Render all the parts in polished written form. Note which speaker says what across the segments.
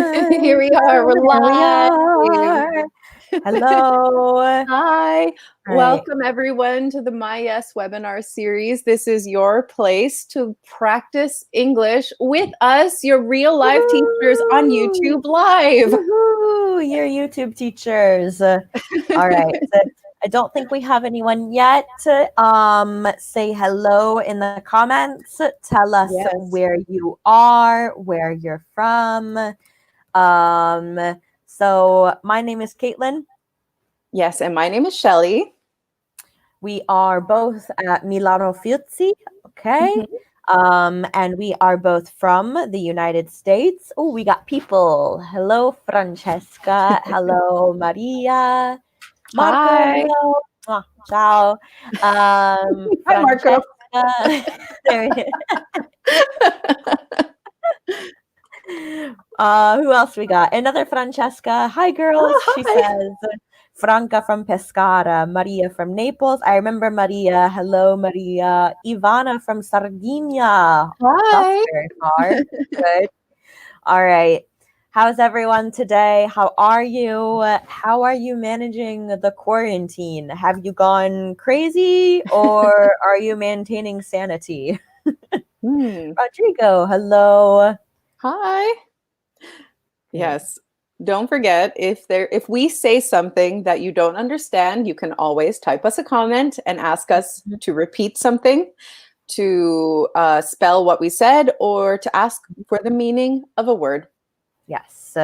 Speaker 1: Here we are. We're
Speaker 2: Here we
Speaker 1: live.
Speaker 2: are. Hello. All
Speaker 1: Hi.
Speaker 2: right.
Speaker 1: Welcome, everyone, to the My Yes webinar series. This is your place to practice English with us, your real life teachers on
Speaker 2: Woohoo!
Speaker 1: YouTube Live.
Speaker 2: Woohoo! You're YouTube teachers. All right. So I don't think we have anyone yet. Say hello in the comments. Tell us
Speaker 1: Yes.
Speaker 2: where you are, where you're from. So my name is Caitlin.
Speaker 1: Yes. And my name is Shelly.
Speaker 2: We are both at Milano Fiuzzi, okay? And we are both from the United States. Oh, we got people. Hello, Francesca. Hello, Maria. Marco,
Speaker 1: Hi.
Speaker 2: hello. Mwah, ciao.
Speaker 1: Hi, Marco.
Speaker 2: Francesca. There it is. Who else we got? Another Francesca. Hi, girls.
Speaker 1: Oh,
Speaker 2: She
Speaker 1: hi.
Speaker 2: says, Franca from Pescara, Maria from Naples. I remember Maria. Hello, Maria. Ivana from Sardinia. That's
Speaker 1: Hi.
Speaker 2: very far. Good. All right. How's everyone today? How are you? How are you managing the quarantine? Have you gone crazy or are you maintaining sanity? Rodrigo, hello.
Speaker 1: Hi. Yes. Don't forget, if we say something that you don't understand, you can always type us a comment and ask us to repeat something, to spell what we said, or to ask for the meaning of a word.
Speaker 2: Yes.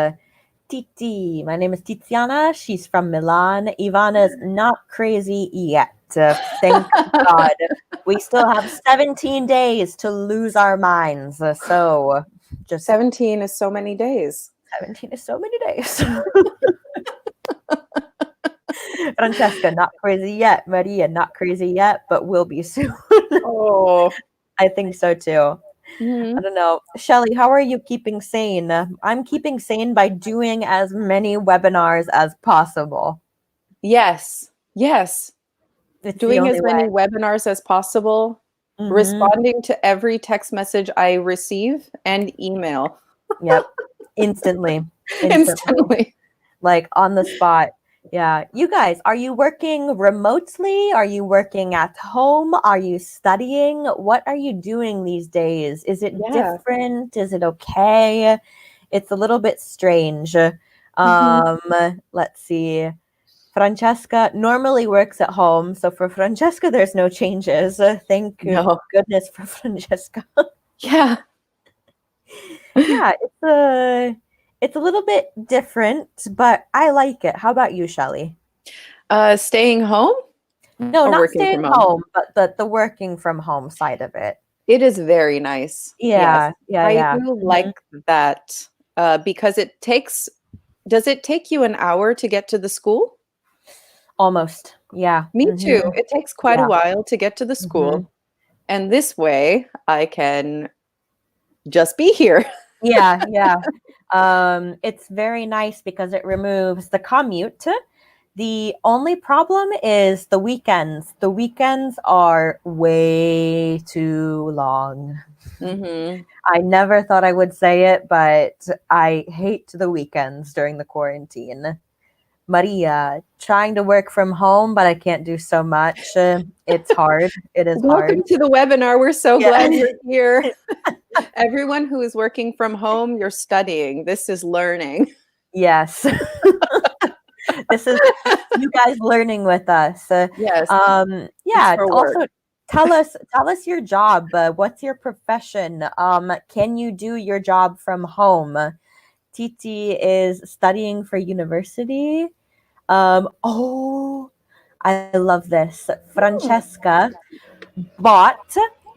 Speaker 2: Titi. My name is Tiziana. She's from Milan. Ivana's not crazy yet. Thank God. We still have 17 days to lose our minds. So just
Speaker 1: 17 is so many days.
Speaker 2: 17 is so many days. Francesca, not crazy yet. Maria, not crazy yet, but will be soon.
Speaker 1: Oh.
Speaker 2: I think so too. I don't know. Shelly, how are you keeping sane? I'm keeping sane by doing as many webinars as possible.
Speaker 1: Yes. Yes.
Speaker 2: It's the
Speaker 1: Doing
Speaker 2: only
Speaker 1: as many
Speaker 2: way.
Speaker 1: webinars as possible,
Speaker 2: Mhm.
Speaker 1: responding to every text message I receive and email.
Speaker 2: Yep. Instantly.
Speaker 1: Instantly.
Speaker 2: Like on the spot. Yeah. You guys, are you working remotely? Are you working at home? Are you studying? What are you doing these days? Is it
Speaker 1: Yeah.
Speaker 2: different? Is it okay? It's a little bit strange. Let's see. Francesca normally works at home, so for Francesca, there's no changes. Thank
Speaker 1: No.
Speaker 2: goodness for Francesca.
Speaker 1: Yeah.
Speaker 2: Yeah, it's a little bit different, but I like it. How about you, Shelly?
Speaker 1: Staying home
Speaker 2: No,
Speaker 1: or
Speaker 2: not
Speaker 1: working
Speaker 2: staying
Speaker 1: from home?
Speaker 2: home, but the working from home side of it.
Speaker 1: It is very nice. Yes. I
Speaker 2: Yeah.
Speaker 1: do like that because does it take you an hour to get to the school?
Speaker 2: Almost. Yeah.
Speaker 1: Me too. It takes quite a
Speaker 2: Yeah.
Speaker 1: while to get to the
Speaker 2: Mhm.
Speaker 1: school. And this way I can just be here.
Speaker 2: Yeah. It's very nice because it removes the commute. The only problem is the weekends. The weekends are way too long. I never thought I would say it, but I hate the weekends during the quarantine. Maria, trying to work from home, but I can't do so much. It's hard. It is hard.
Speaker 1: Welcome to the webinar. We're so
Speaker 2: Yeah.
Speaker 1: glad you're here. Everyone who is working from home, you're studying. This is learning.
Speaker 2: Yes. This is you guys learning with us.
Speaker 1: Yes.
Speaker 2: Yeah,
Speaker 1: for work.
Speaker 2: also tell us your job. What's your profession? Can you do your job from home? Titi is studying for university. Oh, I love this. Francesca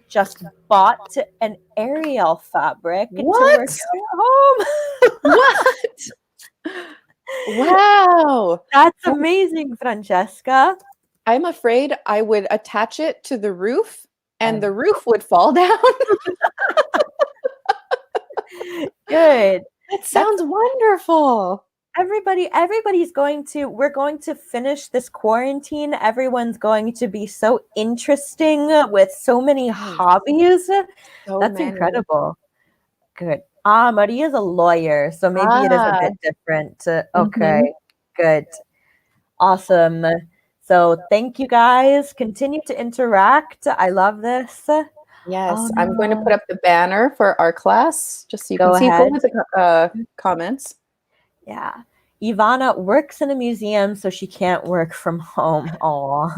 Speaker 2: just bought an Ariel fabric to work
Speaker 1: What?
Speaker 2: at home.
Speaker 1: What? Wow.
Speaker 2: That's amazing, Francesca.
Speaker 1: I'm afraid I would attach it to the roof and the roof would fall down.
Speaker 2: Good.
Speaker 1: That sounds wonderful.
Speaker 2: We're going to finish this quarantine. Everyone's going to be so interesting with so many hobbies.
Speaker 1: So
Speaker 2: That's
Speaker 1: many.
Speaker 2: incredible. Good. Maria's a lawyer, so maybe it is a
Speaker 1: Ah.
Speaker 2: bit different. Okay,
Speaker 1: Mhm.
Speaker 2: good. Awesome. So thank you guys. Continue to interact. I love this. Oh
Speaker 1: Yes, I'm going to put
Speaker 2: no.
Speaker 1: up the banner for our class just so you can
Speaker 2: Go
Speaker 1: see some
Speaker 2: ahead.
Speaker 1: of the comments.
Speaker 2: Yeah. Ivana works in a museum, so she can't work from home. Oh,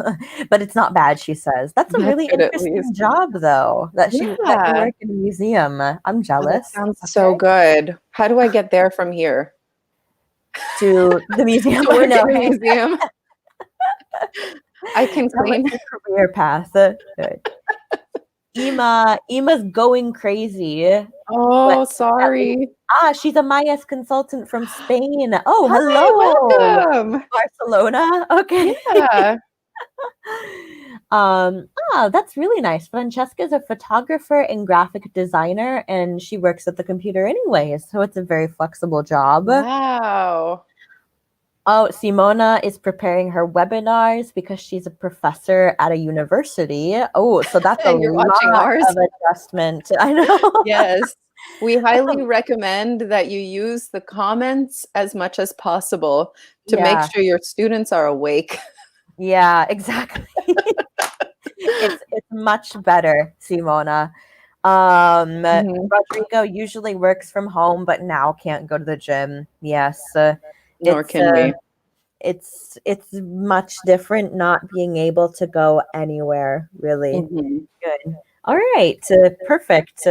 Speaker 2: but it's not bad, she says. That's a
Speaker 1: That's
Speaker 2: really
Speaker 1: good at
Speaker 2: interesting
Speaker 1: least.
Speaker 2: job, though, that you
Speaker 1: Yeah.
Speaker 2: work in a museum. I'm
Speaker 1: Oh, that
Speaker 2: jealous.
Speaker 1: sounds so
Speaker 2: Okay.
Speaker 1: good. How do I get there from here?
Speaker 2: To the museum,
Speaker 1: To
Speaker 2: I
Speaker 1: work
Speaker 2: know,
Speaker 1: in a
Speaker 2: right?
Speaker 1: museum? I can
Speaker 2: So what's
Speaker 1: clean.
Speaker 2: your career path? Good. Ima's going crazy. But
Speaker 1: Oh,
Speaker 2: at least
Speaker 1: sorry.
Speaker 2: she's a Maya's consultant from Spain. Oh,
Speaker 1: Hi,
Speaker 2: hello.
Speaker 1: welcome.
Speaker 2: Barcelona. Okay.
Speaker 1: Yeah.
Speaker 2: That's really nice. Francesca is a photographer and graphic designer, and she works at the computer anyways, so it's a very flexible job.
Speaker 1: Wow.
Speaker 2: Oh, Simona is preparing her webinars because she's a professor at a university. Oh, so that's a
Speaker 1: And you're watching
Speaker 2: lot
Speaker 1: ours?
Speaker 2: of adjustment. I know.
Speaker 1: Yes. We highly recommend that you use the comments as much as possible to make
Speaker 2: Yeah,
Speaker 1: sure your students are awake.
Speaker 2: yeah, exactly. It's much better, Simona.
Speaker 1: Mhm.
Speaker 2: Rodrigo usually works from home, but now can't go to the gym. Yes,
Speaker 1: Nor
Speaker 2: it's
Speaker 1: can we.
Speaker 2: it's much different not being able to go anywhere. Really
Speaker 1: Mhm.
Speaker 2: good. All right, perfect.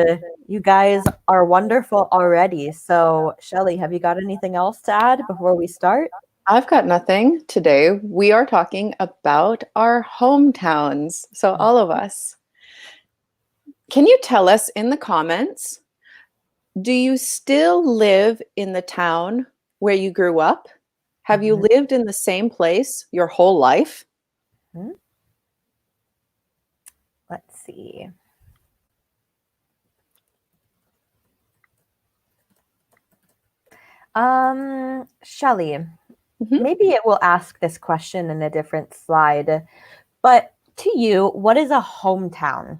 Speaker 2: You guys are wonderful already. So, Shelly, have you got anything else to add before we start?
Speaker 1: I've got nothing today. We are talking about our hometowns. So, all of us. Can you tell us in the comments, do you still live in the town where you grew up? Have you
Speaker 2: Mhm.
Speaker 1: lived in the same place your whole life?
Speaker 2: Mhm. Let's see. Shelly,
Speaker 1: Mhm.
Speaker 2: maybe it will ask this question in a different slide, but to you, what is a hometown?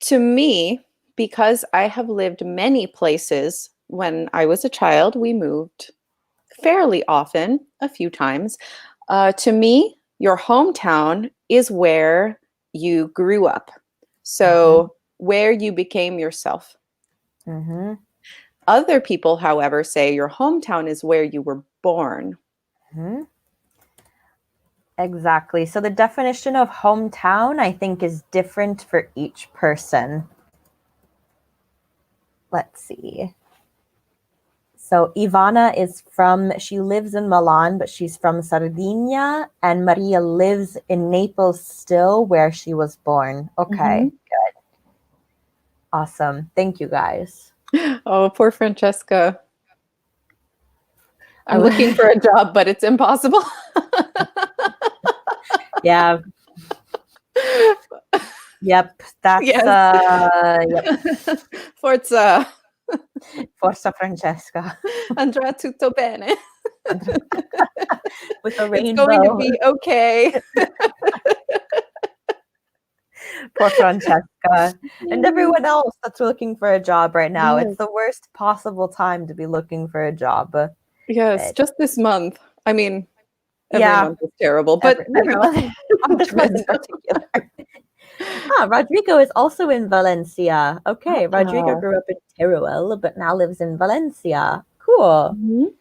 Speaker 1: To me, because I have lived many places when I was a child, we moved fairly often, a few times. To me, your hometown is where you grew up.
Speaker 2: Mm-hmm.
Speaker 1: So, where you became yourself.
Speaker 2: Mm-hmm.
Speaker 1: Other people, however, say your hometown is where you were born.
Speaker 2: Mm-hmm. Exactly. So the definition of hometown, I think, is different for each person. Let's see. So she lives in Milan, but she's from Sardinia, and Maria lives in Naples still, where she was born. Okay,
Speaker 1: Mhm.
Speaker 2: awesome. Thank you guys.
Speaker 1: Oh, poor Francesca. I'm looking
Speaker 2: I,
Speaker 1: for a job, but it's impossible.
Speaker 2: yeah, yep, that's
Speaker 1: Yes.
Speaker 2: yep,
Speaker 1: Forza.
Speaker 2: Forza Francesca
Speaker 1: Andrà tutto bene.
Speaker 2: with a
Speaker 1: It's going to
Speaker 2: rainbow.
Speaker 1: be okay.
Speaker 2: Poor Francesca. And everyone else that's looking for a job right now. It's
Speaker 1: Yes.
Speaker 2: the worst possible time to be looking for a job.
Speaker 1: Yes,
Speaker 2: But
Speaker 1: just this month. I mean, every
Speaker 2: yeah,
Speaker 1: month is terrible, but you
Speaker 2: every
Speaker 1: know,
Speaker 2: month, not this month in particular. Rodrigo is also in Valencia. Okay, Rodrigo
Speaker 1: Ah.
Speaker 2: grew up in Teruel, but now lives in Valencia. Cool.
Speaker 1: Mhm.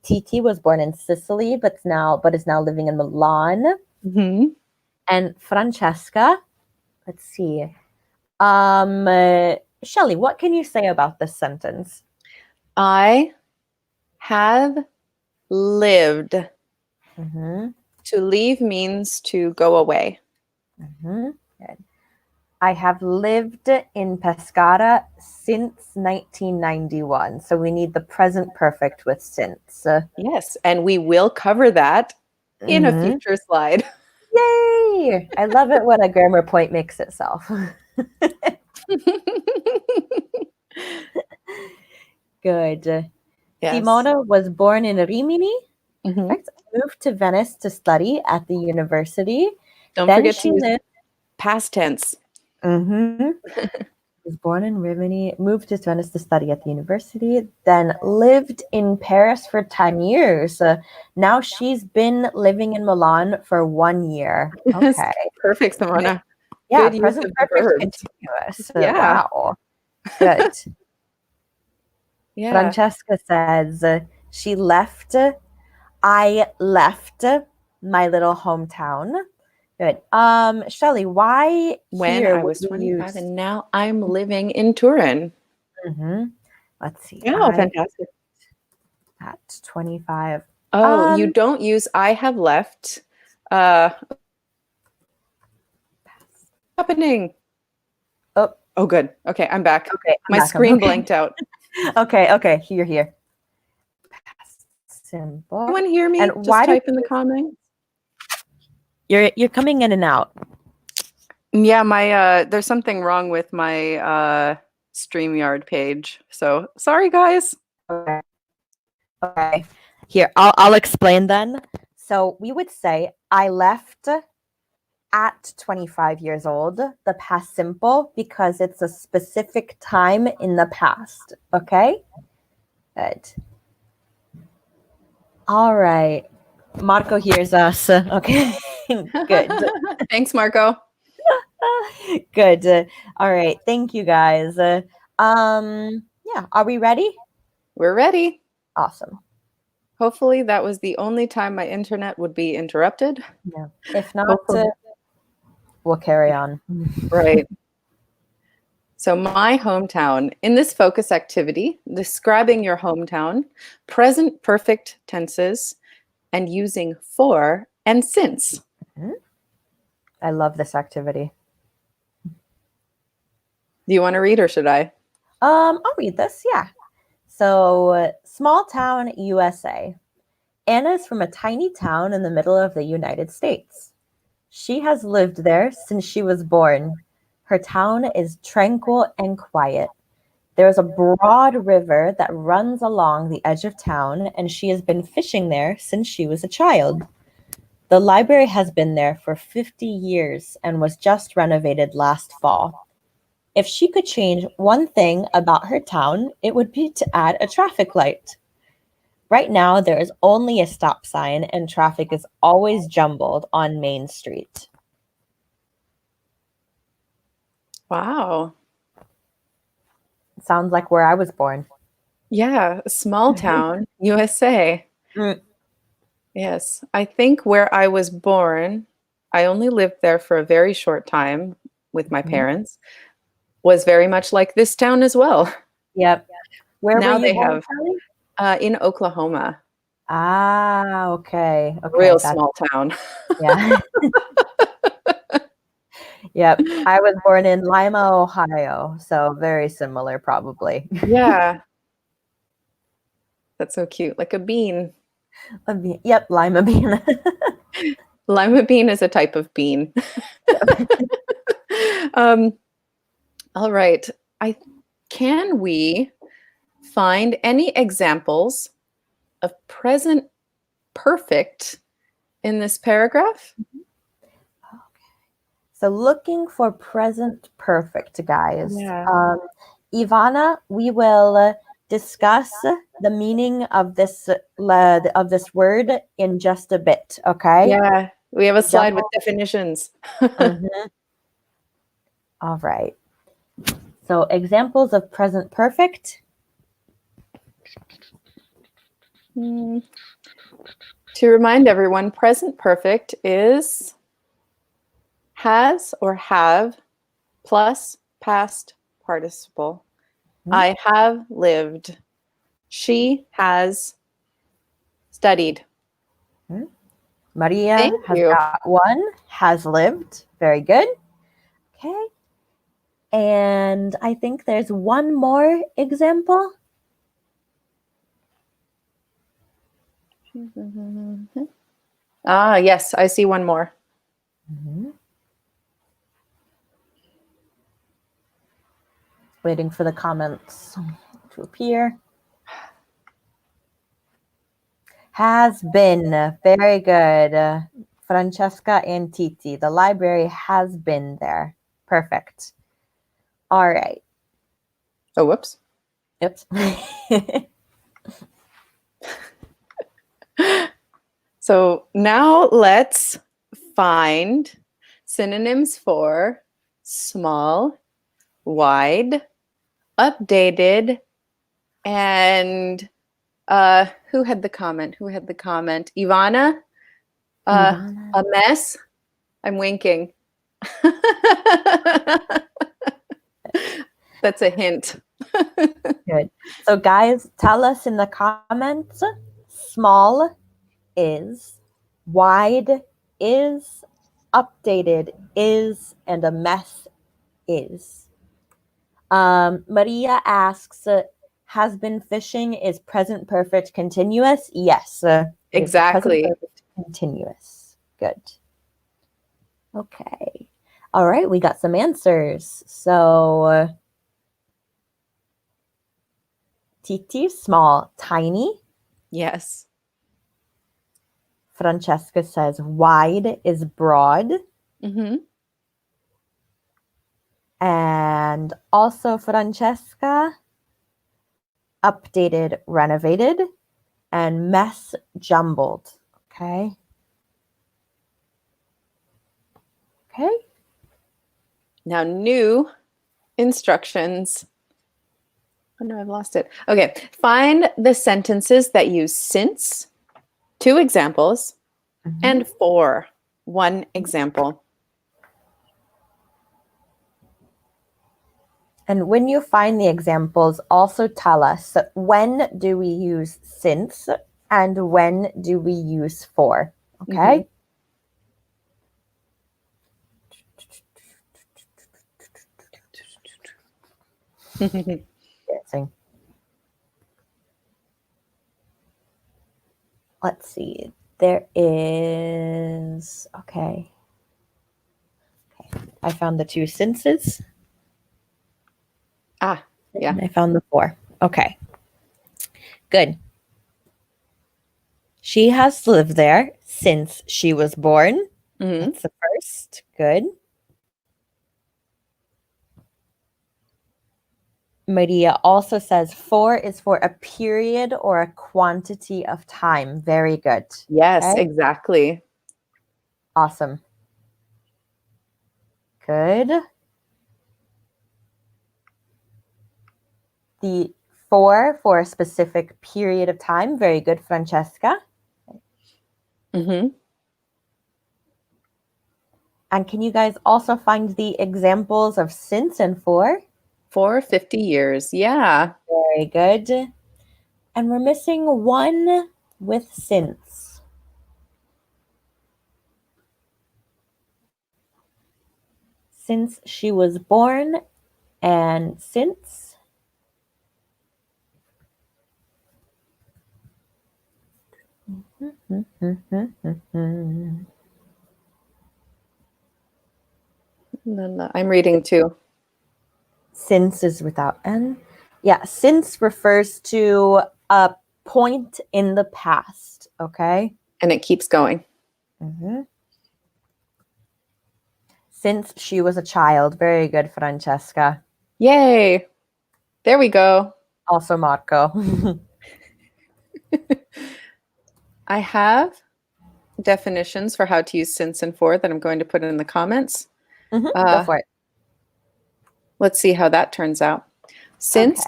Speaker 2: TT was born in Sicily, but is now living in Milan.
Speaker 1: Mhm.
Speaker 2: And Francesca, let's see. Shelley, what can you say about this sentence?
Speaker 1: I have lived.
Speaker 2: Mm-hmm.
Speaker 1: To leave means to go away.
Speaker 2: Mm-hmm. Good. I have lived in Pescara since 1991. So we need the present perfect with since.
Speaker 1: Yes, and we will cover that in a
Speaker 2: Mm-hmm.
Speaker 1: future slide.
Speaker 2: Yay! I love it when a grammar point makes itself. Good.
Speaker 1: Yes.
Speaker 2: Simona was born in Rimini.
Speaker 1: Mhm.
Speaker 2: Perfect. Moved to Venice to study at the university.
Speaker 1: Don't
Speaker 2: Then
Speaker 1: forget to
Speaker 2: she
Speaker 1: use
Speaker 2: lived.
Speaker 1: past tense.
Speaker 2: Mhm. Was born in Rimini, moved to Venice to study at the university, then lived in Paris for 10 years. Now she's been living in Milan for 1 year.
Speaker 1: Yes.
Speaker 2: Okay.
Speaker 1: Perfect, Simona.
Speaker 2: Yeah,
Speaker 1: Good use
Speaker 2: present
Speaker 1: of the
Speaker 2: perfect
Speaker 1: verbs.
Speaker 2: continuous.
Speaker 1: Yeah.
Speaker 2: Wow. Good.
Speaker 1: Yeah.
Speaker 2: Francesca says she left. I left my little hometown. Good. Shelley, why
Speaker 1: When
Speaker 2: here
Speaker 1: I
Speaker 2: would
Speaker 1: was
Speaker 2: we
Speaker 1: 25
Speaker 2: use?
Speaker 1: and now I'm living in Turin.
Speaker 2: Mhm. Let's see.
Speaker 1: Oh,
Speaker 2: I
Speaker 1: fantastic.
Speaker 2: at 25.
Speaker 1: Oh, you don't use I have left. Happening.
Speaker 2: Oh,
Speaker 1: Oh, good. Okay, I'm back.
Speaker 2: okay.
Speaker 1: My
Speaker 2: I'm
Speaker 1: screen
Speaker 2: okay.
Speaker 1: blanked out.
Speaker 2: Okay. You're here. Past simple.
Speaker 1: Anyone hear me?
Speaker 2: And
Speaker 1: Just
Speaker 2: why do
Speaker 1: type in the comments.
Speaker 2: you're coming in and out?
Speaker 1: Yeah, my there's something wrong with my StreamYard page. So sorry guys.
Speaker 2: Okay. Okay. Here, I'll explain then. So we would say I left at 25 years old, the past simple, because it's a specific time in the past. Okay? Good. All right. Marco hears us. Okay. Good.
Speaker 1: Thanks, Marco.
Speaker 2: Good. All right. Thank you guys. Yeah, are we ready?
Speaker 1: We're ready.
Speaker 2: Awesome.
Speaker 1: Hopefully that was the only time my internet would be interrupted.
Speaker 2: Yeah. If not,
Speaker 1: Hopefully.
Speaker 2: we'll carry on.
Speaker 1: Right. So my hometown, in this focus activity, describing your hometown, present perfect tenses, and using for and since.
Speaker 2: I love this activity.
Speaker 1: Do you want to read or should I?
Speaker 2: I'll read this. Yeah. So, small town, USA. Anna is from a tiny town in the middle of the United States. She has lived there since she was born. Her town is tranquil and quiet. There is a broad river that runs along the edge of town, and she has been fishing there since she was a child. The library has been there for 50 years and was just renovated last fall. If she could change one thing about her town, it would be to add a traffic light. Right now, there is only a stop sign, and traffic is always jumbled on Main Street.
Speaker 1: Wow.
Speaker 2: Sounds like where I was born.
Speaker 1: Yeah, a small town, USA.
Speaker 2: Mm.
Speaker 1: Yes, I think where I was born, I only lived there for a very short time with my parents, was very much like this town as well.
Speaker 2: Yep. Where were
Speaker 1: Now
Speaker 2: you
Speaker 1: they
Speaker 2: born,
Speaker 1: have
Speaker 2: Kelly?
Speaker 1: in Oklahoma,
Speaker 2: Ah, okay.
Speaker 1: real
Speaker 2: That's
Speaker 1: small town.
Speaker 2: yeah. Yep. I was born in Lima, Ohio, so very similar probably.
Speaker 1: Yeah, that's so cute, like a bean.
Speaker 2: Yep, Lima bean.
Speaker 1: Lima bean is a type of bean. um, all right. Can we find any examples of present perfect in this paragraph?
Speaker 2: So looking for present perfect, guys.
Speaker 1: Yeah.
Speaker 2: Ivana, we will discuss the meaning of this word in just a bit, okay?
Speaker 1: Yeah, we have a slide
Speaker 2: Jump
Speaker 1: with definitions.
Speaker 2: Mhm. All right. So examples of present perfect.
Speaker 1: To remind everyone, present perfect is has or have plus past participle. I have lived. She has studied.
Speaker 2: Maria
Speaker 1: Thank
Speaker 2: has
Speaker 1: you.
Speaker 2: got one, has lived. Very good. Okay. And I think there's one more example.
Speaker 1: Ah, yes, I see one more.
Speaker 2: Waiting for the comments to appear. Has been. Very good. Francesca and Titi. The library has been there. Perfect. All right.
Speaker 1: Oh, whoops.
Speaker 2: Oops.
Speaker 1: So now let's find synonyms for small, wide, updated, and who had the comment? Who had the comment? Ivana?
Speaker 2: Ivana.
Speaker 1: A mess? I'm winking. That's a hint.
Speaker 2: Good. So guys, tell us in the comments, small is, wide is, updated is, and a mess is. Maria asks, has been fishing is present perfect continuous? Yes. It is the present
Speaker 1: Exactly.
Speaker 2: perfect continuous. Good. Okay. All right, we got some answers. So Titi, small, tiny.
Speaker 1: Yes.
Speaker 2: Francesca says wide is broad.
Speaker 1: Mm-hmm.
Speaker 2: And also Francesca, updated, renovated, and mess, jumbled. Okay. Okay.
Speaker 1: Now, new instructions. Oh no, I've lost it. Okay. Find the sentences that use since, 2 examples, and for, 1 example.
Speaker 2: And when you find the examples, also tell us when do we use since and when do we use for. Okay.
Speaker 1: Mm-hmm.
Speaker 2: Dancing. Let's see. There is okay. I found the 2 sinces.
Speaker 1: Yeah.
Speaker 2: And I found the 4. Okay. Good. She has lived there since she was born.
Speaker 1: Mm-hmm.
Speaker 2: That's the first. Good. Maria also says 4 is for a period or a quantity of time. Very good.
Speaker 1: Yes,
Speaker 2: Okay.
Speaker 1: exactly.
Speaker 2: Awesome. Good. The 4 for a specific period of time. Very good, Francesca.
Speaker 1: Mm-hmm.
Speaker 2: And can you guys also find the examples of since and for?
Speaker 1: For 50 years. Yeah.
Speaker 2: Very good. And we're missing 1 with since. Since she was born and since.
Speaker 1: I'm reading too.
Speaker 2: Since is without N. Yeah, since refers to a point in the past. Okay.
Speaker 1: And it keeps going.
Speaker 2: Since she was a child. Very good, Francesca.
Speaker 1: Yay. There we go.
Speaker 2: Also, Marco.
Speaker 1: I have definitions for how to use since and for that I'm going to put in the comments.
Speaker 2: Go for it.
Speaker 1: Let's see how that turns out. Since,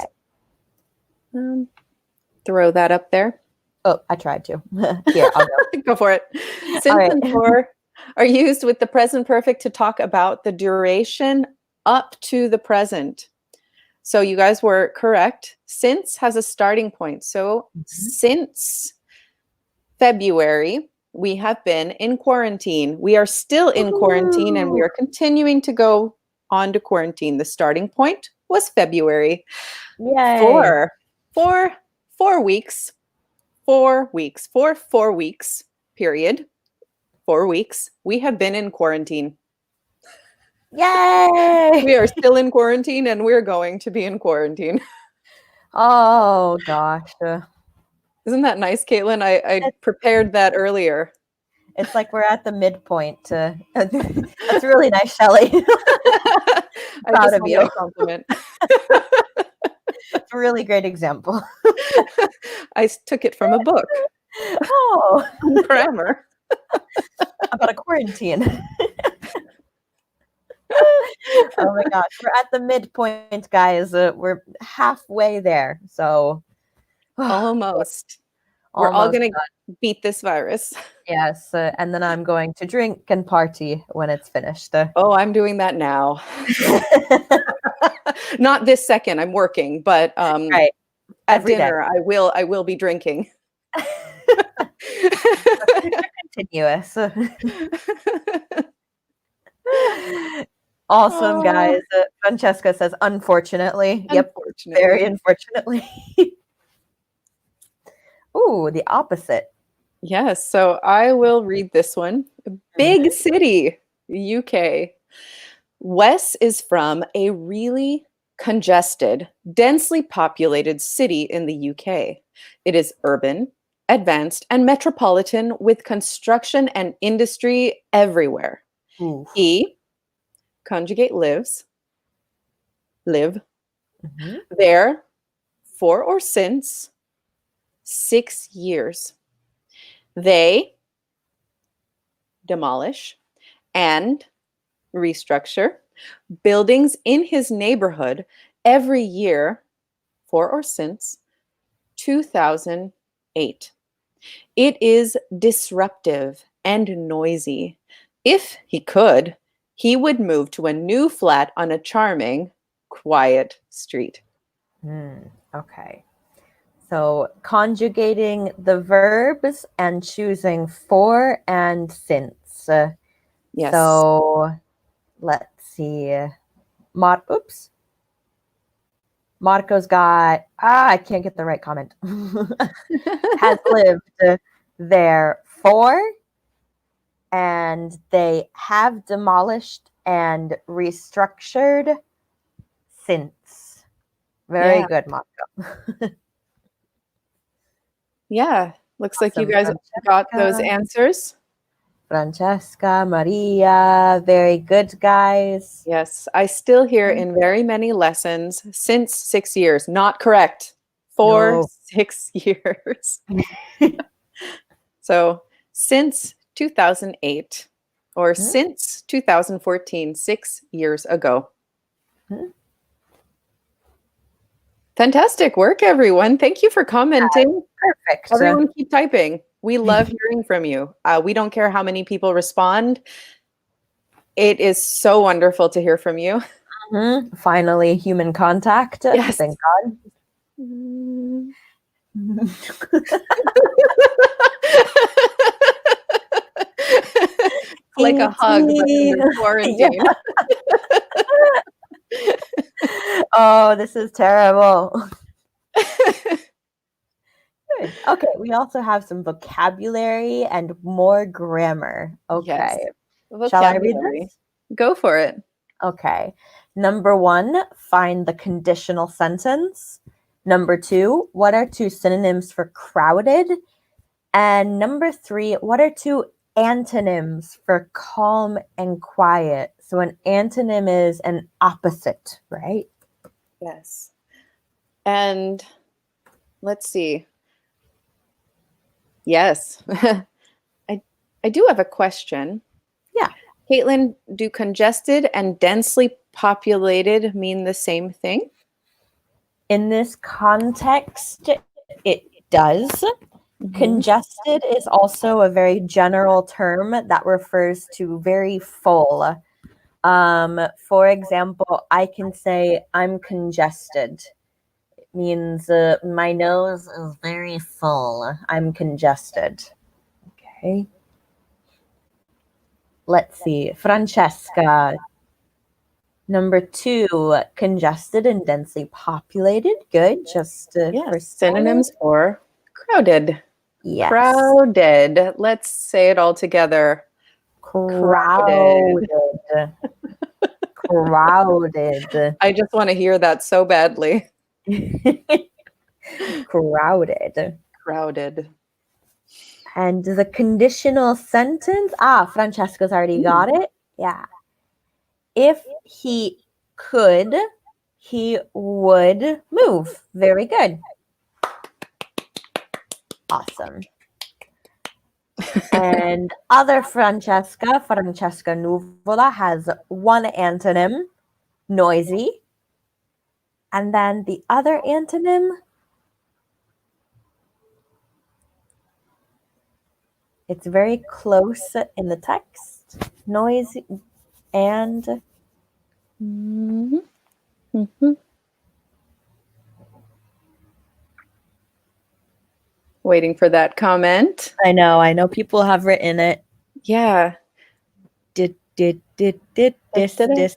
Speaker 1: throw that up there.
Speaker 2: Oh, I tried to. Here, I'll go.
Speaker 1: Go for it. Since and for are used with the present perfect to talk about the duration up to the present. So you guys were correct. Since has a starting point. So since February, we have been in quarantine. We are still in quarantine and we are continuing to go on to quarantine. The starting point was February.
Speaker 2: Yay.
Speaker 1: For 4 weeks, 4 weeks, for 4 weeks, period, 4 weeks, we have been in quarantine.
Speaker 2: Yay!
Speaker 1: We are still in quarantine and we're going to be in quarantine.
Speaker 2: Oh, gosh.
Speaker 1: Isn't that nice, Caitlin? I prepared that earlier.
Speaker 2: It's like we're at the midpoint. That's really nice, Shelley.
Speaker 1: I
Speaker 2: Proud
Speaker 1: just
Speaker 2: of
Speaker 1: want
Speaker 2: you.
Speaker 1: my compliment.
Speaker 2: It's a really great example.
Speaker 1: I took it from a book
Speaker 2: Oh,
Speaker 1: on grammar.
Speaker 2: about a quarantine. Oh my gosh, we're at the midpoint, guys. We're halfway there. So
Speaker 1: Almost. We're all
Speaker 2: almost
Speaker 1: going to beat this virus.
Speaker 2: yes. And then I'm going to drink and party when it's finished.
Speaker 1: Oh, I'm doing that now. Not this second. I'm working, but
Speaker 2: Right.
Speaker 1: at
Speaker 2: Every day.
Speaker 1: dinner I will be drinking.
Speaker 2: Continuous. Awesome, guys. Francesca says, unfortunately. Yep.
Speaker 1: Unfortunately.
Speaker 2: Very unfortunately. Ooh, the opposite.
Speaker 1: Yes. So I will read this one. Big city, UK. Wes is from a really congested, densely populated city in the UK. It is urban, advanced, and metropolitan with construction and industry everywhere.
Speaker 2: Ooh.
Speaker 1: E, conjugate live,
Speaker 2: Mhm.
Speaker 1: there for or since 6 years. They demolish and restructure buildings in his neighborhood every year for or since 2008. It is disruptive and noisy. If he could, he would move to a new flat on a charming, quiet street.
Speaker 2: Okay. So conjugating the verbs and choosing for and since.
Speaker 1: Yes.
Speaker 2: So let's see. Oops. Marco's got, I can't get the right comment. Has lived there for, and they have demolished and restructured since. Very
Speaker 1: Yeah.
Speaker 2: good, Marco.
Speaker 1: Yeah. Looks like you
Speaker 2: Awesome,
Speaker 1: guys got those
Speaker 2: Francesca.
Speaker 1: answers.
Speaker 2: Francesca, Maria, very good, guys.
Speaker 1: Yes. I still hear in very many lessons since 6 years. Not correct. For
Speaker 2: No.
Speaker 1: 6 years. So since 2008 or since 2014, 6 years ago.
Speaker 2: Mhm.
Speaker 1: Fantastic work, everyone. Thank you for commenting.
Speaker 2: Perfect.
Speaker 1: Everyone keep typing. We love hearing from you. We don't care how many people respond. It is so wonderful to hear from you.
Speaker 2: Finally, human contact.
Speaker 1: Yes.
Speaker 2: Thank God.
Speaker 1: Like a hug, but under quarantine.
Speaker 2: Oh, this is terrible. Good. Okay, we also have some vocabulary and more grammar. Okay.
Speaker 1: Yes.
Speaker 2: Shall I read
Speaker 1: Vocabulary.
Speaker 2: this?
Speaker 1: Go for it.
Speaker 2: Okay. Number 1, find the conditional sentence. Number 2, what are 2 synonyms for crowded? And number 3, what are 2 antonyms for calm and quiet? So an antonym is an opposite, right?
Speaker 1: Yes. And let's see. Yes. I do have a question.
Speaker 2: Yeah.
Speaker 1: Caitlin, do congested and densely populated mean the same thing?
Speaker 2: In this context, it does. Congested is also a very general term that refers to very full. For example, I can say I'm congested. It means my nose is very full. I'm congested. Okay. Let's see. Francesca. Number 2, congested and densely populated. Good. Just for
Speaker 1: Yes. Synonyms for crowded.
Speaker 2: yes.
Speaker 1: Crowded. Let's say it all together.
Speaker 2: Crowded. Crowded.
Speaker 1: I just want to hear that so badly.
Speaker 2: Crowded.
Speaker 1: Crowded.
Speaker 2: And the conditional sentence, Francesca's already got it. Yeah. If he could, he would move. Very good. Awesome. And other Francesca Nuvola, has one antonym, noisy. And then the other antonym, it's very close in the text, noisy and
Speaker 1: Mhm. Mhm. Waiting for that comment.
Speaker 2: I know people have written it.
Speaker 1: Yeah.
Speaker 2: Disruptive.
Speaker 1: Yes.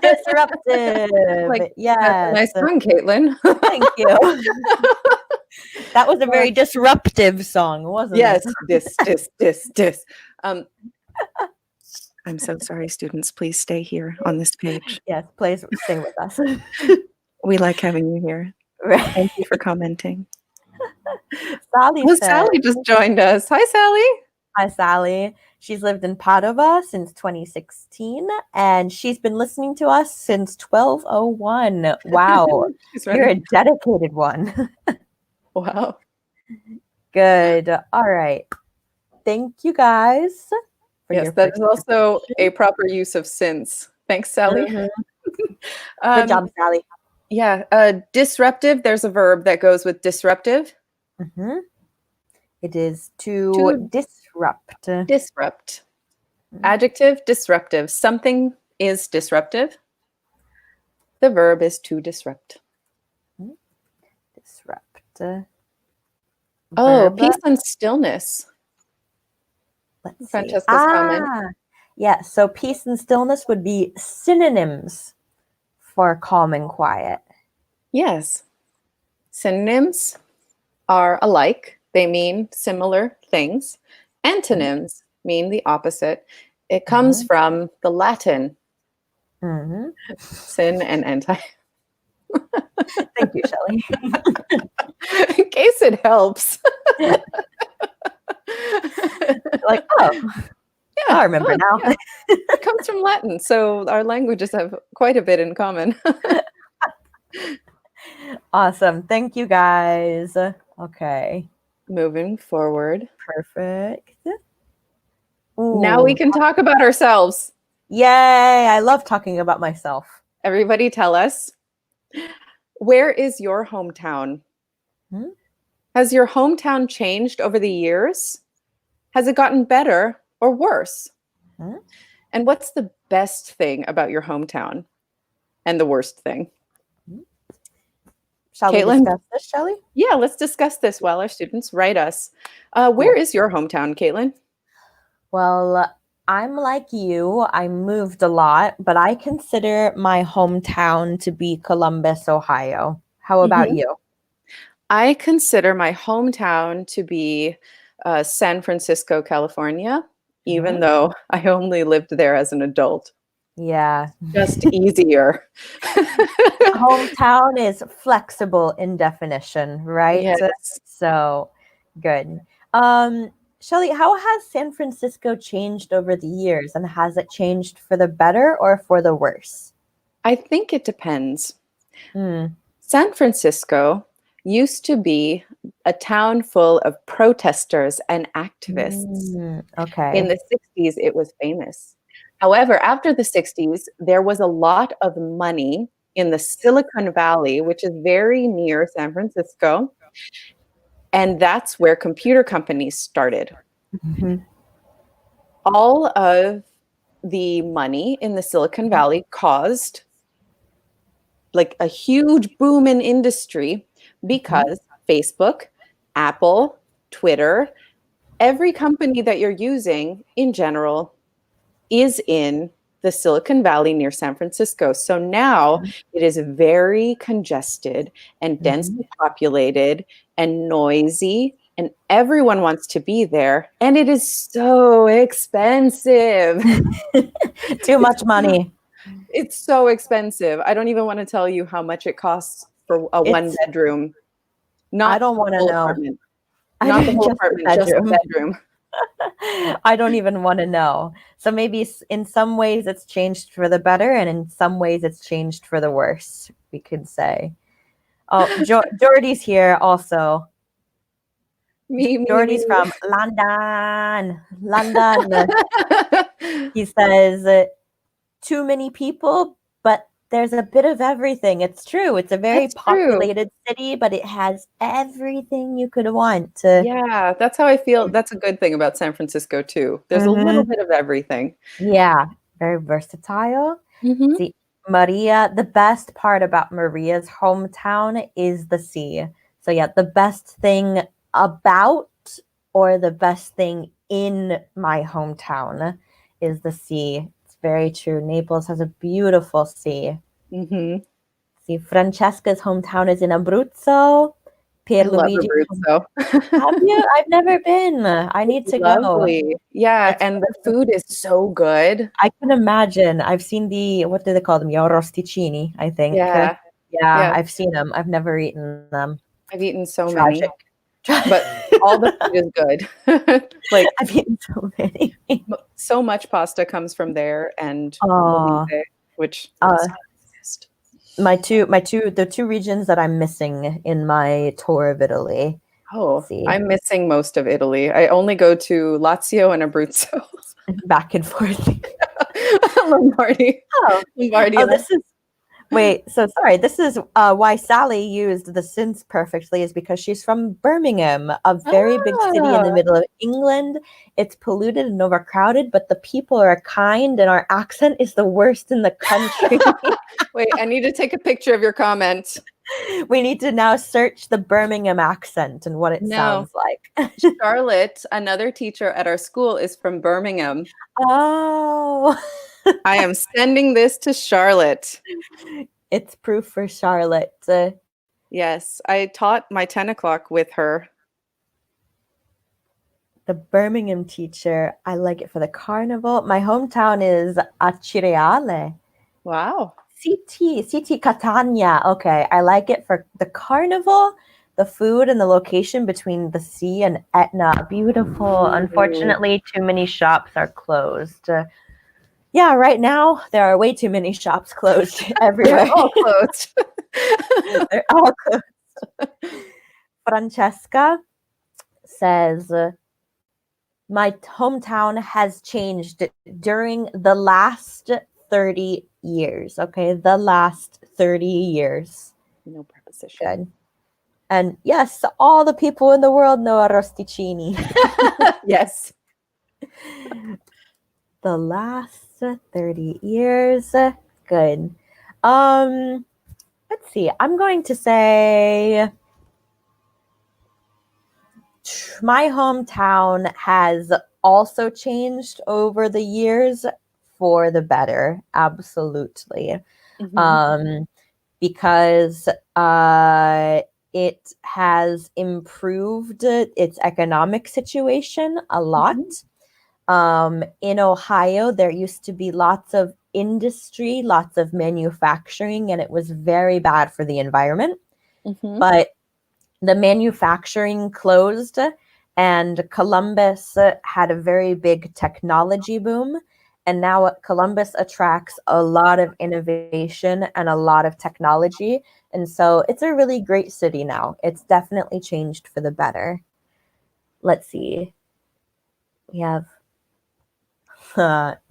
Speaker 2: Disruptive.
Speaker 1: Like, that's a
Speaker 2: Yes.
Speaker 1: nice song, Caitlin.
Speaker 2: Thank you. That was a very disruptive song, wasn't
Speaker 1: Yes,
Speaker 2: it?
Speaker 1: dis. I'm so sorry, students. Please stay here on this page.
Speaker 2: Yes, please stay with us.
Speaker 1: We like having you here.
Speaker 2: Right.
Speaker 1: Thank you for commenting.
Speaker 2: Sally
Speaker 1: Oh,
Speaker 2: said,
Speaker 1: Sally just joined us. Hi, Sally.
Speaker 2: hi, Sally. She's lived in Padova since 2016, and she's been listening to us since 1201. Wow.
Speaker 1: She's
Speaker 2: You're a
Speaker 1: ready.
Speaker 2: dedicated one.
Speaker 1: Wow.
Speaker 2: Good. All right. Thank you guys for
Speaker 1: Yes,
Speaker 2: your
Speaker 1: that is also a
Speaker 2: participation.
Speaker 1: proper use of since. Thanks, Sally.
Speaker 2: Mhm. Good
Speaker 1: Um,
Speaker 2: job, Sally.
Speaker 1: yeah, disruptive. There's a verb that goes with disruptive.
Speaker 2: Mhm. It is to
Speaker 1: To
Speaker 2: disrupt.
Speaker 1: disrupt. Adjective, disruptive. Something is disruptive. The verb is to disrupt.
Speaker 2: Disrupt.
Speaker 1: Oh,
Speaker 2: Verb.
Speaker 1: peace and stillness.
Speaker 2: Let's see.
Speaker 1: Francesca's comment.
Speaker 2: Yeah. So peace and stillness would be synonyms for calm and quiet.
Speaker 1: Yes. Synonyms are alike. They mean similar things. Antonyms mean the opposite. It comes from the Latin
Speaker 2: Mhm.
Speaker 1: syn and anti.
Speaker 2: Thank you, Shelley.
Speaker 1: In case it helps.
Speaker 2: Like, oh,
Speaker 1: Yeah.
Speaker 2: I remember
Speaker 1: Oh,
Speaker 2: now.
Speaker 1: yeah. It comes from Latin, so our languages have quite a bit in common.
Speaker 2: Awesome. Thank you, guys. Okay.
Speaker 1: Moving forward.
Speaker 2: Perfect.
Speaker 1: Now we
Speaker 2: Ooh.
Speaker 1: can talk about ourselves.
Speaker 2: Yay. I love talking about myself.
Speaker 1: Everybody tell us, where is your hometown?
Speaker 2: Hmm?
Speaker 1: Has your hometown changed over the years? Has it gotten better or worse?
Speaker 2: Hmm?
Speaker 1: And what's the best thing about your hometown and the worst thing?
Speaker 2: Shall we
Speaker 1: Caitlin?
Speaker 2: discuss this, Shelley?
Speaker 1: Yeah, let's discuss this while our students write us. Where
Speaker 2: Cool.
Speaker 1: is your hometown, Caitlin?
Speaker 2: Well, I'm like you. I moved a lot, but I consider my hometown to be Columbus, Ohio. How about
Speaker 1: Mhm.
Speaker 2: you?
Speaker 1: I consider my hometown to be San Francisco, California, even
Speaker 2: Mhm.
Speaker 1: though I only lived there as an adult.
Speaker 2: Yeah.
Speaker 1: Just easier.
Speaker 2: Hometown is flexible in definition, right?
Speaker 1: Yes.
Speaker 2: So good. Shelley, how has San Francisco changed over the years, and has it changed for the better or for the worse?
Speaker 1: I think it depends.
Speaker 2: Mm.
Speaker 1: San Francisco used to be a town full of protesters and activists. In
Speaker 2: Okay.
Speaker 1: the 60s, it was famous. However, after the 60s, there was a lot of money in the Silicon Valley, which is very near San Francisco. And that's where computer companies started.
Speaker 2: Mhm.
Speaker 1: All of the money in the Silicon Valley caused like a huge boom in industry because Facebook, Apple, Twitter, every company that you're using in general is in the Silicon Valley near San Francisco. So now it is very congested and
Speaker 2: Mhm.
Speaker 1: densely populated and noisy, and everyone wants to be there. And it is so expensive.
Speaker 2: Too much money.
Speaker 1: It's so expensive. I don't even want to tell you how much it costs for a one
Speaker 2: It's.
Speaker 1: bedroom,
Speaker 2: I
Speaker 1: not
Speaker 2: don't
Speaker 1: the
Speaker 2: want to
Speaker 1: whole
Speaker 2: know.
Speaker 1: apartment,
Speaker 2: I
Speaker 1: not the
Speaker 2: don't
Speaker 1: whole
Speaker 2: just the
Speaker 1: apartment, just the
Speaker 2: bedroom.
Speaker 1: bedroom.
Speaker 2: I don't even want to know. So maybe in some ways it's changed for the better, and in some ways it's changed for the worse, we could say. Oh, Jordy's here also.
Speaker 1: Me.
Speaker 2: Jordy's from London. London. He says, too many people, but there's a bit of everything. It's true. It's a very
Speaker 1: That's true.
Speaker 2: populated city, but it has everything you could want.
Speaker 1: Yeah, that's how I feel. That's a good thing about San Francisco too. There's a little
Speaker 2: Mhm.
Speaker 1: bit of everything.
Speaker 2: Yeah, very versatile.
Speaker 1: Hmm.
Speaker 2: See, Maria, the best part about Maria's hometown is the sea. So, yeah, the best thing about or the best thing in my hometown is the sea. It's very true. Naples has a beautiful sea.
Speaker 1: Hmm.
Speaker 2: See, Francesca's hometown is in Abruzzo.
Speaker 1: I love
Speaker 2: Pierluigi's home.
Speaker 1: Abruzzo.
Speaker 2: Have you? I've never been. I need to go.
Speaker 1: Lovely. Yeah,
Speaker 2: It's
Speaker 1: and the food is so good.
Speaker 2: I can imagine. I've seen the what do they call them? Gli arrosticini, I think.
Speaker 1: Yeah.
Speaker 2: Yeah,
Speaker 1: Yeah.
Speaker 2: I've seen them. I've never eaten them.
Speaker 1: I've eaten so
Speaker 2: Tragic.
Speaker 1: many, but all the food is good. Like
Speaker 2: I've eaten so many.
Speaker 1: so much pasta comes from there and
Speaker 2: Oh,
Speaker 1: Molise, which
Speaker 2: uh,
Speaker 1: is exist.
Speaker 2: the two regions that I'm missing in my tour of Italy. Let's
Speaker 1: Oh,
Speaker 2: see,
Speaker 1: I'm missing most of Italy. I only go to Lazio and Abruzzo.
Speaker 2: back and forth.
Speaker 1: Lombardy.
Speaker 2: Oh,
Speaker 1: Lombardy.
Speaker 2: oh, this is wait. So sorry. This is why Sally used the synths perfectly is because she's from Birmingham, a very big city in the
Speaker 1: Ah.
Speaker 2: middle of England. It's polluted and overcrowded, but the people are kind, and our accent is the worst in the country.
Speaker 1: Wait, I need to take a picture of your comment.
Speaker 2: We need to now search the Birmingham accent and what it
Speaker 1: No,
Speaker 2: sounds like.
Speaker 1: Charlotte, another teacher at our school, is from Birmingham.
Speaker 2: Oh,
Speaker 1: I am sending this to Charlotte.
Speaker 2: it's proof for Charlotte.
Speaker 1: Yes, I taught my 10 o'clock with her.
Speaker 2: The Birmingham teacher, I like it for the carnival. My hometown is Acireale.
Speaker 1: Wow.
Speaker 2: CT Catania. Okay, I like it for the carnival, the food, and the location between the sea and Etna. Beautiful. Unfortunately, too many shops are closed. Yeah, right now there are way too many shops closed everywhere.
Speaker 1: They're all closed.
Speaker 2: They're all closed. Francesca says, my hometown has changed during the last 30 years. Okay, the last 30 years.
Speaker 1: No preposition.
Speaker 2: Good. And yes, all the people in the world know arrosticini.
Speaker 1: Yes.
Speaker 2: The last 30 years. Good. Let's see. I'm going to say my hometown has also changed over the years for the better. Absolutely.
Speaker 1: Mhm.
Speaker 2: Because it has improved its economic situation a lot. In Ohio, there used to be lots of industry, lots of manufacturing, and it was very bad for the environment.
Speaker 1: Mhm.
Speaker 2: But the manufacturing closed, and Columbus had a very big technology boom. And now Columbus attracts a lot of innovation and a lot of technology. And so it's a really great city now. It's definitely changed for the better. Let's see. We have,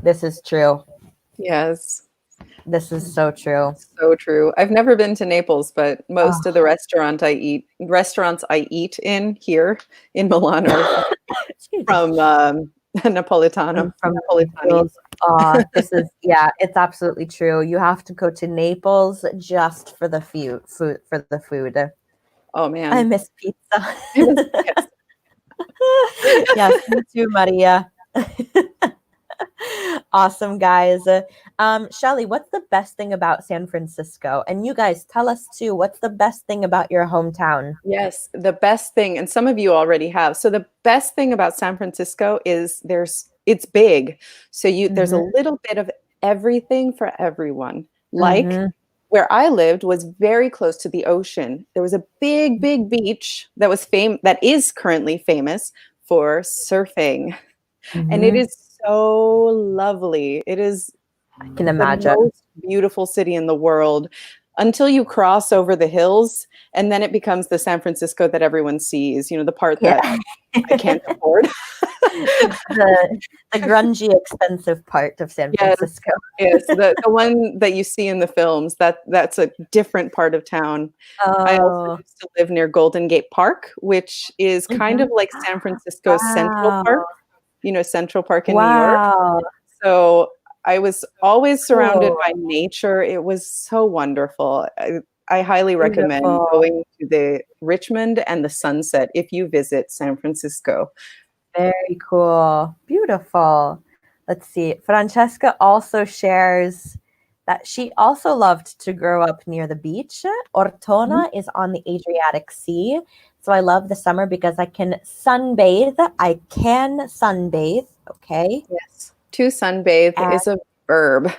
Speaker 2: this is true.
Speaker 1: Yes.
Speaker 2: This is so true.
Speaker 1: So true. I've never been to Naples, but most of the
Speaker 2: Oh.
Speaker 1: restaurants I eat in here in Milan are from Napolitano.
Speaker 2: From
Speaker 1: Napolitani.
Speaker 2: Naples. This is it's absolutely true. You have to go to Naples just for the food.
Speaker 1: Oh
Speaker 2: I
Speaker 1: man.
Speaker 2: miss pizza.
Speaker 1: Yes.
Speaker 2: Yes, me too, Maria. Awesome, guys. Shelly, what's the best thing about San Francisco? And you guys, tell us too, what's the best thing about your hometown?
Speaker 1: Yes, the best thing, and some of you already have. So the best thing about San Francisco is it's big. So there's a
Speaker 2: Mm-hmm.
Speaker 1: little bit of everything for everyone. Like
Speaker 2: Mm-hmm.
Speaker 1: where I lived was very close to the ocean. There was a big beach that is currently famous for surfing. And it
Speaker 2: Mhm.
Speaker 1: is so lovely. It is
Speaker 2: I can
Speaker 1: the
Speaker 2: imagine.
Speaker 1: most beautiful city in the world until you cross over the hills, and then it becomes the San Francisco that everyone sees, the part
Speaker 2: Yeah.
Speaker 1: that I can't afford.
Speaker 2: The grungy, expensive part of San
Speaker 1: Yes,
Speaker 2: Francisco.
Speaker 1: yes, the one that you see in the films, that's a different part of town. I also
Speaker 2: Oh.
Speaker 1: used to live near Golden Gate Park, which is kind
Speaker 2: Mhm.
Speaker 1: of like San Francisco's Central
Speaker 2: Wow.
Speaker 1: Park, Central Park in New York.
Speaker 2: Wow.
Speaker 1: So I was always surrounded
Speaker 2: Cool.
Speaker 1: by nature. It was so wonderful. I highly recommend
Speaker 2: Beautiful.
Speaker 1: going to the Richmond and the Sunset if you visit San Francisco.
Speaker 2: Very cool. Beautiful. Let's see. Francesca also shares that she also loved to grow up near the beach.
Speaker 1: Mhm.
Speaker 2: Ortona is on the Adriatic Sea. So I love the summer because I can sunbathe. I can sunbathe. Okay.
Speaker 1: Yes. To sunbathe
Speaker 2: And,
Speaker 1: is a verb.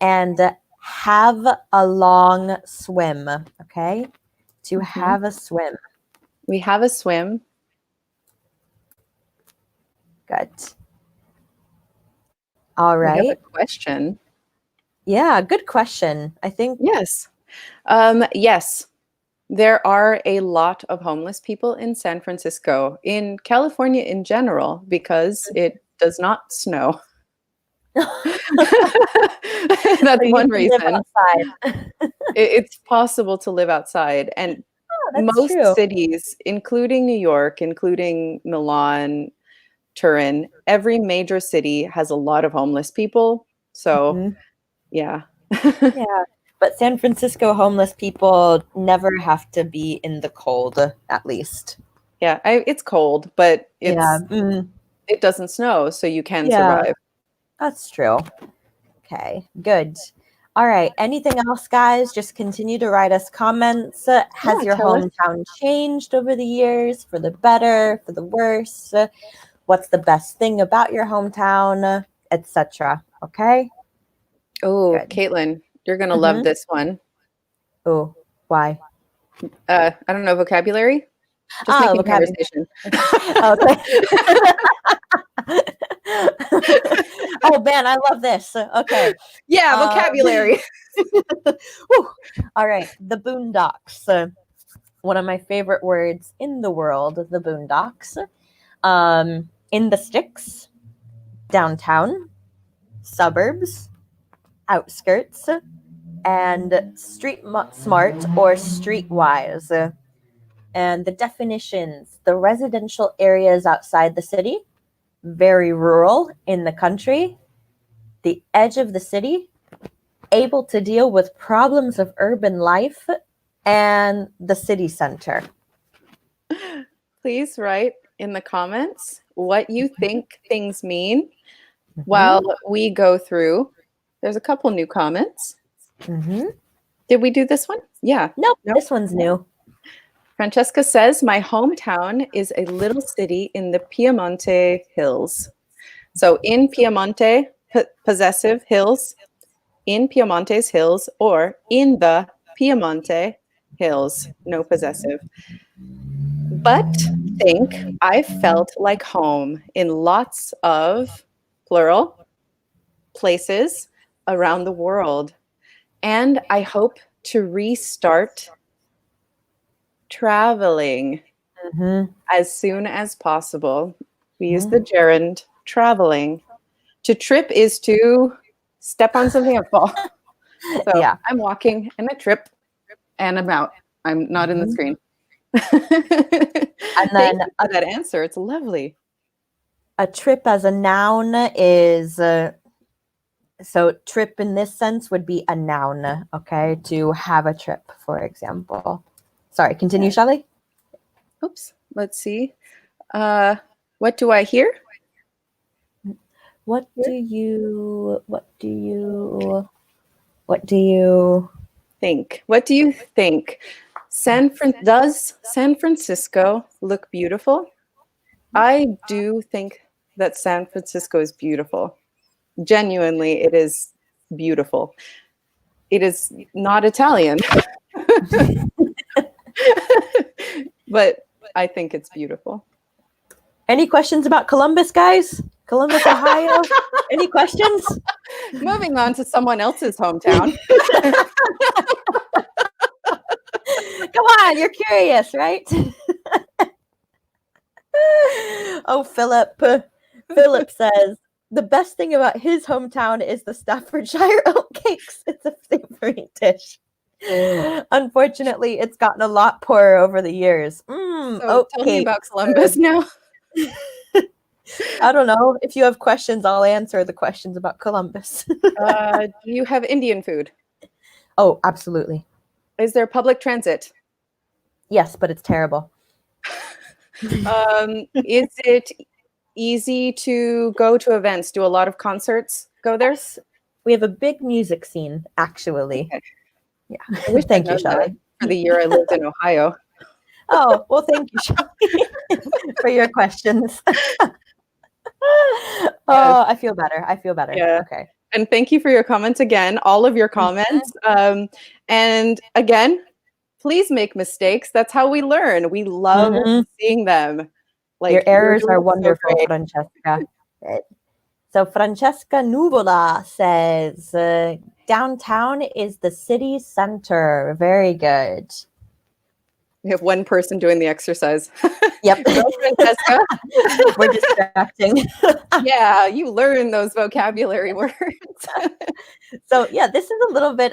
Speaker 2: and have a long swim. Okay. To
Speaker 1: Mhm.
Speaker 2: have a swim.
Speaker 1: We have a swim.
Speaker 2: Good. All
Speaker 1: We have a
Speaker 2: right.
Speaker 1: question.
Speaker 2: Yeah. Good question. I think.
Speaker 1: Yes. Yes. There are a lot of homeless people in San Francisco, in California in general, because it does not snow.
Speaker 2: So
Speaker 1: That's
Speaker 2: you
Speaker 1: one
Speaker 2: can live
Speaker 1: reason.
Speaker 2: outside.
Speaker 1: It's possible to live outside, and
Speaker 2: Oh, that's
Speaker 1: most
Speaker 2: true.
Speaker 1: cities, including New York, including Milan, Turin, every major city has a lot of homeless people. So,
Speaker 2: Mhm.
Speaker 1: yeah.
Speaker 2: Yeah. But San Francisco homeless people never have to be in the cold, at least.
Speaker 1: Yeah, it's cold, but
Speaker 2: Yeah.
Speaker 1: it doesn't snow, so you can
Speaker 2: Yeah,
Speaker 1: survive.
Speaker 2: that's true. Okay, good. All right. Anything else, guys? Just continue to write us comments. Has
Speaker 1: Yeah,
Speaker 2: your
Speaker 1: tell us.
Speaker 2: hometown changed over the years for the better, for the worse? What's the best thing about your hometown, etc.? Okay,
Speaker 1: Oh,
Speaker 2: good.
Speaker 1: Caitlin, you're gonna love
Speaker 2: Mm-hmm.
Speaker 1: this one.
Speaker 2: Oh, why?
Speaker 1: I don't know, vocabulary? Just
Speaker 2: Ah,
Speaker 1: making
Speaker 2: vocabulary.
Speaker 1: conversation.
Speaker 2: Okay. Oh man, I love this. Okay.
Speaker 1: Yeah,
Speaker 2: Um,
Speaker 1: vocabulary.
Speaker 2: whew. All right. The boondocks. One of my favorite words in the world, the boondocks. In the sticks, downtown, suburbs, outskirts, and smart or streetwise. And the definitions: the residential areas outside the city, very rural in the country, the edge of the city, able to deal with problems of urban life, and the city center.
Speaker 1: Please write in the comments what you think things mean while
Speaker 2: Mm-hmm.
Speaker 1: we go through. There's a couple new comments.
Speaker 2: Mm-hmm.
Speaker 1: Did we do this one? Yeah.
Speaker 2: Nope,
Speaker 1: No.
Speaker 2: this one's new.
Speaker 1: Francesca says, my hometown is a little city in the Piemonte Hills. So in Piemonte, possessive hills, in Piemonte's hills, or in the Piemonte Hills, no possessive. But think I felt like home in lots of, plural, places around the world. And I hope to restart traveling
Speaker 2: Mm-hmm.
Speaker 1: as soon as possible. We use the gerund traveling. To trip is to step on something and fall. So
Speaker 2: Yeah.
Speaker 1: I'm walking and I trip and I'm out. I'm not in the
Speaker 2: Mhm.
Speaker 1: screen.
Speaker 2: And
Speaker 1: Thank
Speaker 2: then
Speaker 1: you for that answer. It's lovely.
Speaker 2: a trip as a noun is so trip in this sense would be a noun, okay? To have a trip, for example. Sorry, continue, Shelley.
Speaker 1: Oops. Let's see. What do I hear?
Speaker 2: What do you what do you what do you
Speaker 1: Think. What do you think? Does San Francisco look beautiful? I do think that San Francisco is beautiful. Genuinely, it is beautiful. It is not Italian, but I think it's beautiful.
Speaker 2: Any questions about Columbus, guys? Columbus, Ohio? Any questions?
Speaker 1: Moving on to someone else's hometown.
Speaker 2: Come on, you're curious, right? Oh, Philip. Philip says the best thing about his hometown is the Staffordshire oatcakes. It's a savory dish. Unfortunately, it's gotten a lot poorer over the years.
Speaker 1: So tell me about
Speaker 2: Oatcakes.
Speaker 1: Columbus now.
Speaker 2: I don't know. If you have questions, I'll answer the questions about Columbus.
Speaker 1: Do you have Indian food?
Speaker 2: Oh, absolutely.
Speaker 1: Is there public transit?
Speaker 2: Yes, but it's terrible.
Speaker 1: Is it easy to go to events? Do a lot of concerts go there?
Speaker 2: We have a big music scene, actually.
Speaker 1: Okay.
Speaker 2: Yeah.
Speaker 1: I wish
Speaker 2: Thank
Speaker 1: I'd
Speaker 2: you,
Speaker 1: known that
Speaker 2: Shelley.
Speaker 1: for the year I lived in Ohio.
Speaker 2: Oh, well, thank you, Shelley, for your questions. Oh, I feel better. I feel better.
Speaker 1: Yeah.
Speaker 2: Okay.
Speaker 1: And thank you for your comments again, all of your comments. And again, please make mistakes. That's how we learn. We love seeing them. Like,
Speaker 2: your errors are
Speaker 1: so
Speaker 2: wonderful,
Speaker 1: great.
Speaker 2: Francesca. So Francesca Nuvola says, downtown is the city center. Very good.
Speaker 1: We have one person doing the exercise.
Speaker 2: Yep.
Speaker 1: Go, Francesca.
Speaker 2: We're distracting.
Speaker 1: Yeah, you learn those vocabulary words.
Speaker 2: So yeah, this is a little bit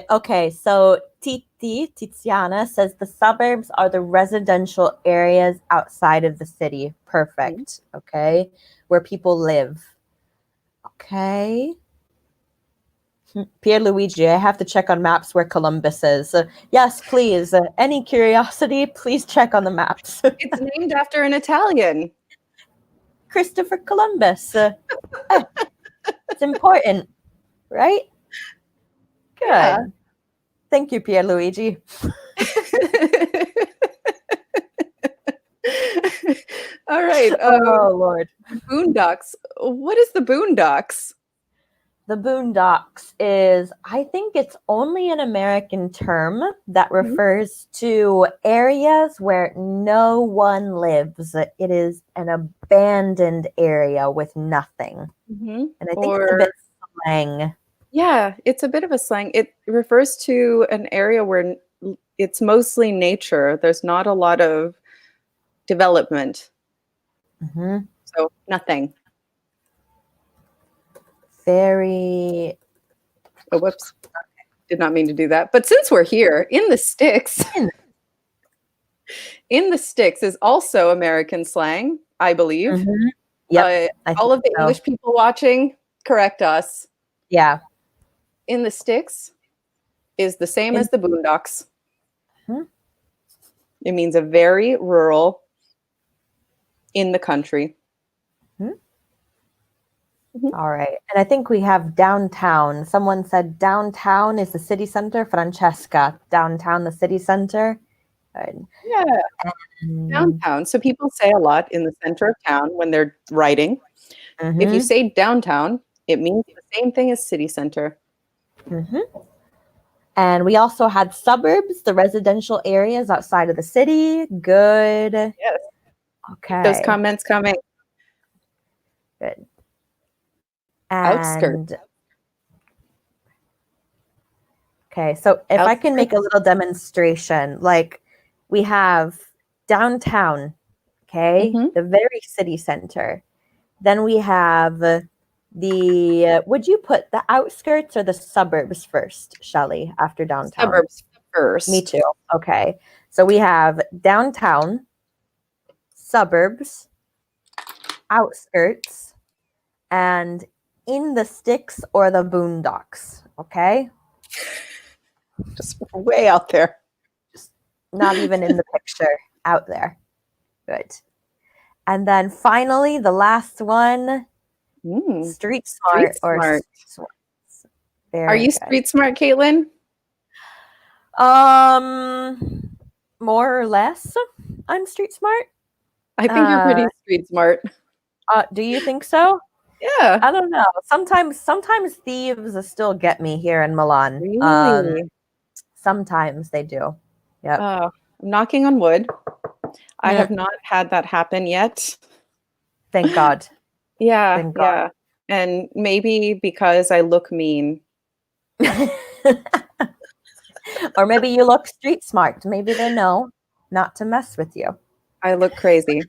Speaker 2: okay. So Tiziana says the suburbs are the residential areas outside of the city. Perfect. Okay. Where people live. Okay. Pierluigi, I have to check on maps where Columbus is. Yes, please. Any curiosity, please check on the maps.
Speaker 1: It's named after an Italian.
Speaker 2: Christopher Columbus. It's important, right? Good.
Speaker 1: Yeah.
Speaker 2: Thank you, Pierluigi.
Speaker 1: All right.
Speaker 2: Oh, Lord.
Speaker 1: Boondocks. What is the Boondocks?
Speaker 2: The Boondocks is, I think it's only an American term that refers to areas where no one lives. It is an abandoned area with nothing. And I think it's a bit slang.
Speaker 1: Yeah, it's a bit of a slang. It refers to an area where it's mostly nature. There's not a lot of development. So nothing.
Speaker 2: Very.
Speaker 1: Oh, whoops. Did not mean to do that. But since we're here, in the sticks, in the sticks is also American slang, I believe.
Speaker 2: Yep.
Speaker 1: All of the English people watching, correct us.
Speaker 2: Yeah.
Speaker 1: In the sticks is the same as the Boondocks. It means a very rural, in the country.
Speaker 2: All right. And I think we have downtown. Someone said downtown is the city center. Francesca, downtown, the city center. Good.
Speaker 1: Yeah. Downtown. So people say a lot in the center of town when they're writing. If you say downtown, it means the same thing as city center.
Speaker 2: And we also had suburbs, the residential areas outside of the city. Good.
Speaker 1: Yes.
Speaker 2: Okay.
Speaker 1: Those comments coming.
Speaker 2: Good.
Speaker 1: Outskirts.
Speaker 2: Okay, so if I can make a little demonstration, like we have downtown, okay, the very city center. Then we have the, would you put the outskirts or the suburbs first, Shelley, after downtown?
Speaker 1: Suburbs first.
Speaker 2: Me too. Okay, so we have downtown, suburbs, outskirts, and in the sticks or the boondocks, okay?
Speaker 1: Just way out there.
Speaker 2: Just not even in the picture, out there. Good. And then finally, the last one, street smart.
Speaker 1: Are you street smart, Caitlin?
Speaker 2: More or less, I'm street smart.
Speaker 1: I think you're pretty street smart.
Speaker 2: Do you think so?
Speaker 1: Yeah.
Speaker 2: I don't know. Sometimes thieves still get me here in Milan.
Speaker 1: Really?
Speaker 2: Sometimes they do. Yeah.
Speaker 1: I'm knocking on wood. I have not had that happen yet.
Speaker 2: Thank God.
Speaker 1: Yeah,
Speaker 2: Thank
Speaker 1: yeah. And maybe because I look mean.
Speaker 2: God. Or maybe you look street smart. Maybe they know not to mess with you.
Speaker 1: I look crazy.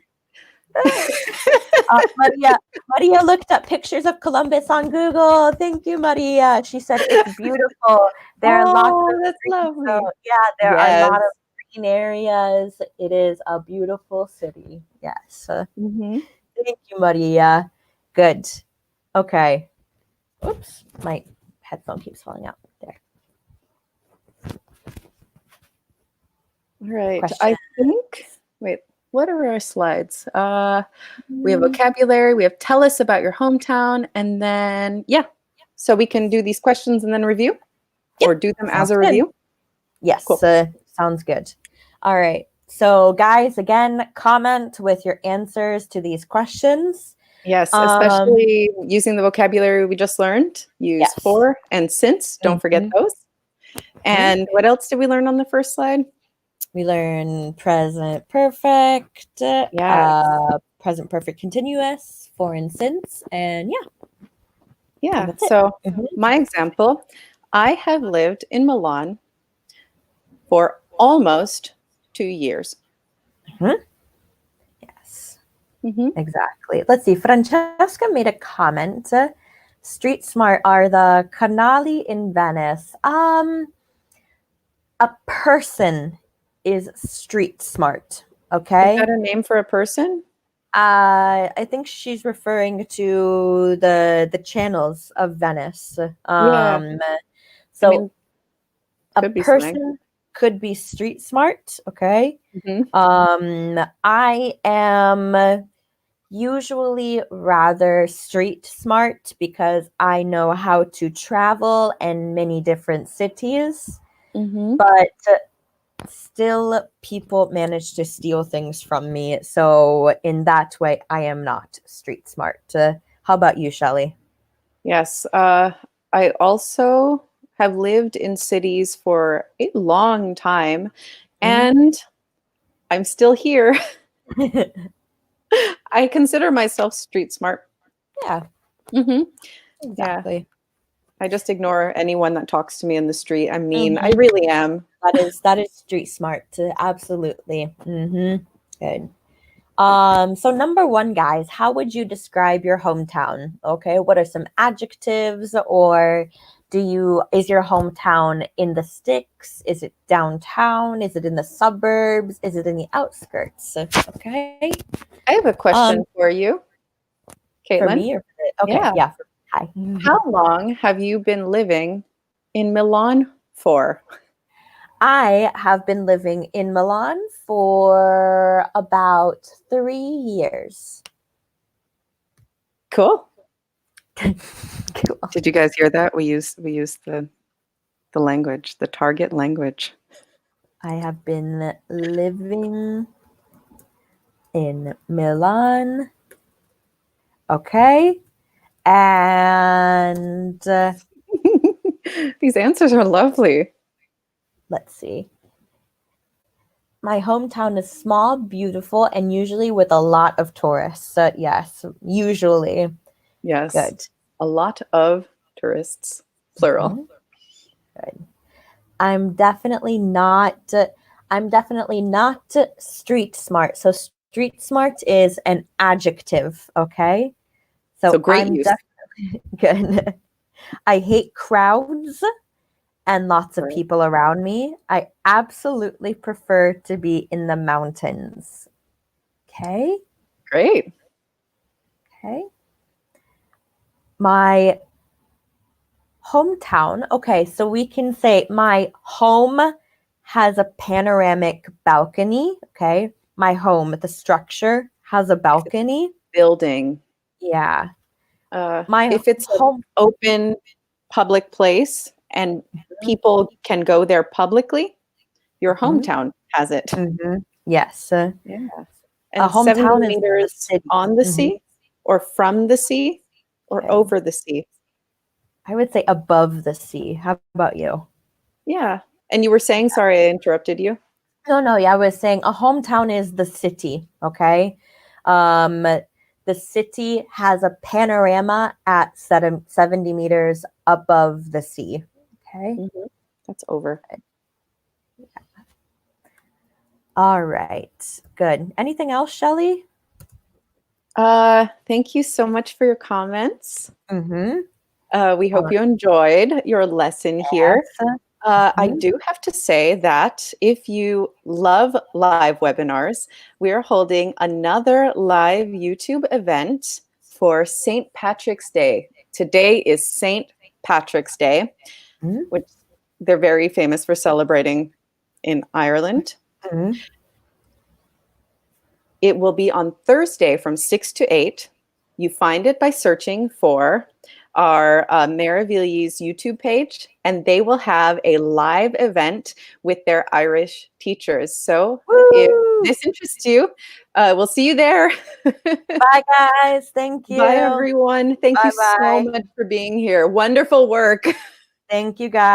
Speaker 2: Maria looked up pictures of Columbus on Google. Thank you, Maria. She said it's beautiful. There are lots
Speaker 1: Oh,
Speaker 2: of
Speaker 1: that's
Speaker 2: green. So
Speaker 1: lovely.
Speaker 2: yeah, there are a
Speaker 1: Yes.
Speaker 2: lot of green areas. It is a beautiful city. Yes.
Speaker 1: Mhm.
Speaker 2: Thank you, Maria. Good. Okay. Oops, my headphone keeps falling out. There.
Speaker 1: All right.
Speaker 2: Question.
Speaker 1: I think, wait, what are our slides? We have vocabulary, we have tell us about your hometown, and then, yeah. So we can do these questions and then review or do them as
Speaker 2: Sounds
Speaker 1: a
Speaker 2: good.
Speaker 1: review.
Speaker 2: Yes,
Speaker 1: Cool.
Speaker 2: sounds good. All right. So, guys, again, comment with your answers to these questions.
Speaker 1: Yes, especially using the vocabulary we just learned. Use
Speaker 2: Yes.
Speaker 1: for and since. Don't forget those. And what else did we learn on the first slide?
Speaker 2: We learn present perfect, present perfect continuous, for and since, and
Speaker 1: Yeah.
Speaker 2: that's it.
Speaker 1: So my example, I have lived in Milan for almost 2 years.
Speaker 2: Yes,
Speaker 1: Mm-hmm.
Speaker 2: exactly. Let's see. Francesca made a comment. Street smart are the canali in Venice. A person is street smart.
Speaker 1: Is
Speaker 2: Okay.
Speaker 1: that a name for a person?
Speaker 2: I think she's referring to the channels of Venice.
Speaker 1: Yeah.
Speaker 2: So
Speaker 1: I mean,
Speaker 2: a
Speaker 1: could be slang.
Speaker 2: person could be street smart. Okay.
Speaker 1: Mm-hmm.
Speaker 2: I am usually rather street smart because I know how to travel in many different cities,
Speaker 1: Mm-hmm.
Speaker 2: but still people manage to steal things from me. So in that way, I am not street smart. How about you, Shelley?
Speaker 1: Yes. I also have lived in cities for a long time, and I'm still here. I consider myself street smart.
Speaker 2: Yeah,
Speaker 1: Mm-hmm. Yeah.
Speaker 2: exactly.
Speaker 1: I just ignore anyone that talks to me in the street. I mean, I
Speaker 2: Mhm.
Speaker 1: really am.
Speaker 2: That is street smart. Absolutely. Good. So number one, guys, how would you describe your hometown? Okay, what are some adjectives, or is your hometown in the sticks? Is it downtown? Is it in the suburbs? Is it in the outskirts? Okay.
Speaker 1: I have a question for you,
Speaker 2: For
Speaker 1: Caitlin.
Speaker 2: me, or okay,
Speaker 1: Yeah.
Speaker 2: yeah. Hi.
Speaker 1: How long have you been living in Milan for?
Speaker 2: I have been living in Milan for about 3 years.
Speaker 1: Cool.
Speaker 2: Cool.
Speaker 1: Did you guys hear that? We use the language, the target language.
Speaker 2: I have been living in Milan. Okay. And
Speaker 1: These answers are lovely.
Speaker 2: let's see. My hometown is small, beautiful, and usually with a lot of tourists. Yes, usually.
Speaker 1: Yes.
Speaker 2: Good.
Speaker 1: A lot of tourists, plural.
Speaker 2: Mhm. Good. I'm definitely not street smart. So street smart is an adjective, okay?
Speaker 1: So
Speaker 2: So
Speaker 1: great
Speaker 2: I'm
Speaker 1: use.
Speaker 2: definitely good. I hate crowds and lots of
Speaker 1: Right.
Speaker 2: people around me. I absolutely prefer to be in the mountains. Okay?
Speaker 1: Great.
Speaker 2: Okay. My hometown. Okay, so we can say my home has a panoramic balcony. Okay. My home, the structure has a balcony.
Speaker 1: Building.
Speaker 2: Yeah. My
Speaker 1: If it's an
Speaker 2: home.
Speaker 1: open public place and people can go there publicly, your
Speaker 2: Mhm,
Speaker 1: hometown has it.
Speaker 2: yes.
Speaker 1: Yeah.
Speaker 2: A
Speaker 1: And 70
Speaker 2: hometown is in the
Speaker 1: meters
Speaker 2: city.
Speaker 1: on the sea or from the sea or
Speaker 2: Okay.
Speaker 1: over the sea.
Speaker 2: I would say above the sea. How about you?
Speaker 1: Yeah. And you were saying, sorry, I interrupted you.
Speaker 2: No, yeah, I was saying a hometown is the city, okay? The city has a panorama at 70 meters above the sea. Okay.
Speaker 1: Mhm. That's over.
Speaker 2: All right. Good. Anything else, Shelly?
Speaker 1: Thank you so much for your comments.
Speaker 2: Mm-hmm.
Speaker 1: We hope you enjoyed your lesson here.
Speaker 2: Yes.
Speaker 1: I
Speaker 2: Mhm.
Speaker 1: do have to say that if you love live webinars, we are holding another live YouTube event for St. Patrick's Day. Today is St. Patrick's Day,
Speaker 2: Mhm.
Speaker 1: which they're very famous for celebrating in Ireland.
Speaker 2: Mhm.
Speaker 1: It will be on Thursday from 6 to 8. You find it by searching for our Maravilli's YouTube page, and they will have a live event with their Irish teachers. So if
Speaker 2: Woo!
Speaker 1: this interests you, we'll see you there.
Speaker 2: Bye, guys. Thank
Speaker 1: Bye,
Speaker 2: you.
Speaker 1: everyone. Thank you
Speaker 2: Bye
Speaker 1: so
Speaker 2: bye.
Speaker 1: much for being here. Wonderful work.
Speaker 2: Thank you, guys.